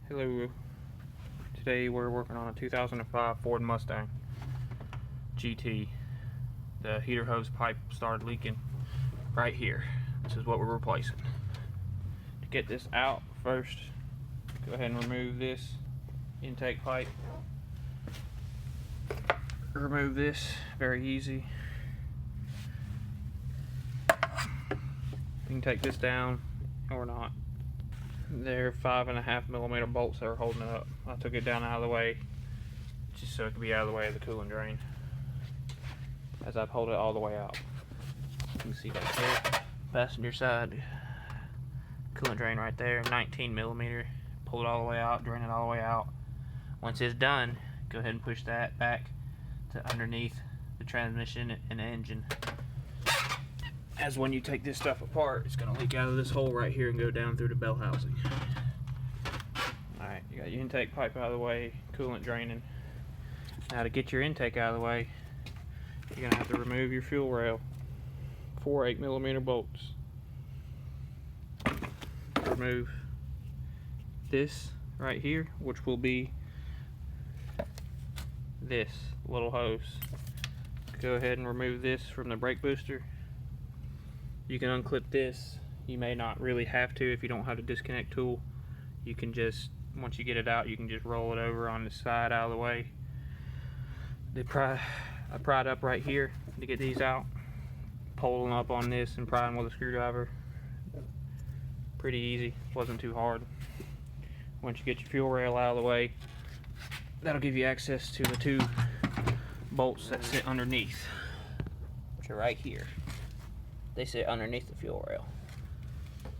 Hello. Today we're working on a 2005 Ford Mustang Gt. The heater hose pipe started leaking right here. This is what we're replacing. To get this out, first go ahead and remove this intake pipe. Remove this, very easy. You can take this down or not. They're 5.5mm bolts that are holding it up. I took it down out of the way just so it could be out of the way of the coolant drain as I pulled it all the way out. You can see that there, passenger side coolant drain right there, 19mm. Pull it all the way out, drain it all the way out. Once it's done, go ahead and push that back to underneath the transmission and the engine. As when you take this stuff apart, it's going to leak out of this hole right here and go down through the bell housing. Alright, you got your intake pipe out of the way, coolant draining. Now to get your intake out of the way, you're going to have to remove your fuel rail. 4 8mm bolts. Remove this right here, which will be this little hose. Go ahead and remove this from the brake booster. You can unclip this. You may not really have to if you don't have a disconnect tool. You can just, once you get it out, you can just roll it over on the side out of the way. I pried up right here to get these out. Pulling up on this and prying with a screwdriver. Pretty easy, wasn't too hard. Once you get your fuel rail out of the way, that'll give you access to the 2 bolts that sit underneath, which are right here. They sit underneath the fuel rail.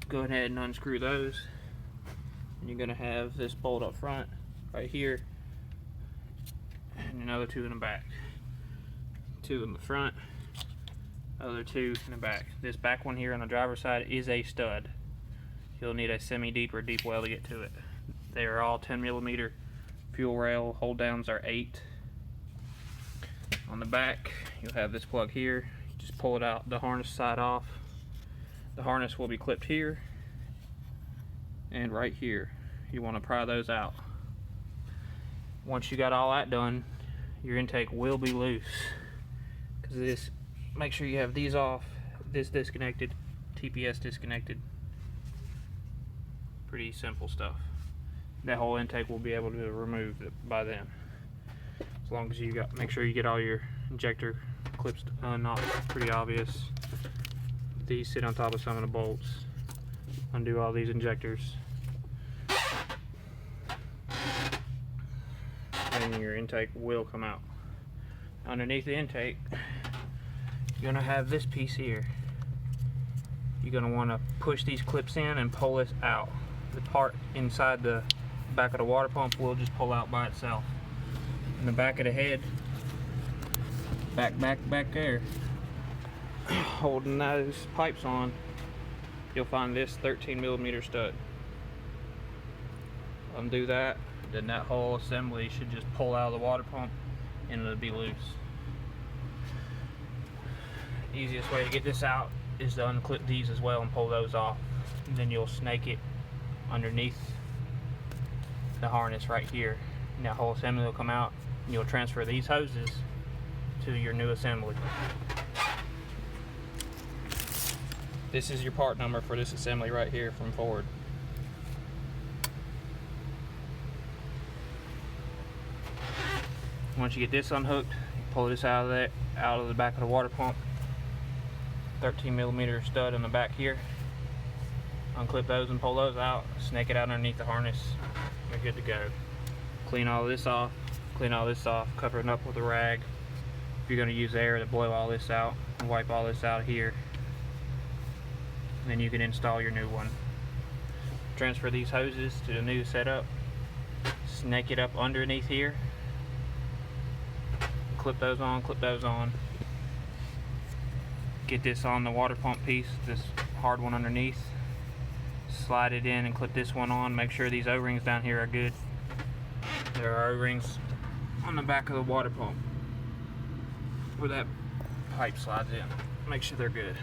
Go ahead and unscrew those, and you're going to have this bolt up front right here and another 2 in the back. 2 in the front, other 2 in the back. This back one here on the driver's side is a stud. You'll need a semi-deep or deep well to get to it. They are all 10mm. Fuel rail hold downs are 8. On the back you'll have this plug here. Just pull it out, the harness side off. The harness will be clipped here and right here. You want to pry those out. Once you got all that done, your intake will be loose. Because this, make sure you have these off, this disconnected, TPS disconnected. Pretty simple stuff. That whole intake will be able to remove it by then. As long as you got, make sure you get all your injector clips unoff. Pretty obvious. These sit on top of some of the bolts. Undo all these injectors, and your intake will come out. Underneath the intake, you're gonna have this piece here. You're gonna want to push these clips in and pull this out. The part inside the back of the water pump will just pull out by itself. In the back of the head, back there, holding those pipes on, you'll find this 13mm stud. Undo that, then that whole assembly should just pull out of the water pump and it'll be loose. The easiest way to get this out is to unclip these as well and pull those off. And then you'll snake it underneath the harness right here. And that whole assembly will come out, and you'll transfer these hoses to your new assembly. This is your part number for this assembly right here from Ford. Once you get this unhooked, you pull this out of the back of the water pump. 13mm stud in the back here. Unclip those and pull those out. Snake it out underneath the harness. You're good to go. Clean all this off. Clean all this off. Cover it up with a rag. If you're going to use air to blow all this out and wipe all this out here, then you can install your new one. Transfer these hoses to the new setup. Snake it up underneath here. Clip those on, clip those on. Get this on the water pump piece, this hard one underneath. Slide it in and clip this one on. Make sure these O-rings down here are good. There are O-rings on the back of the water pump where that pipe slides in. Make sure they're good.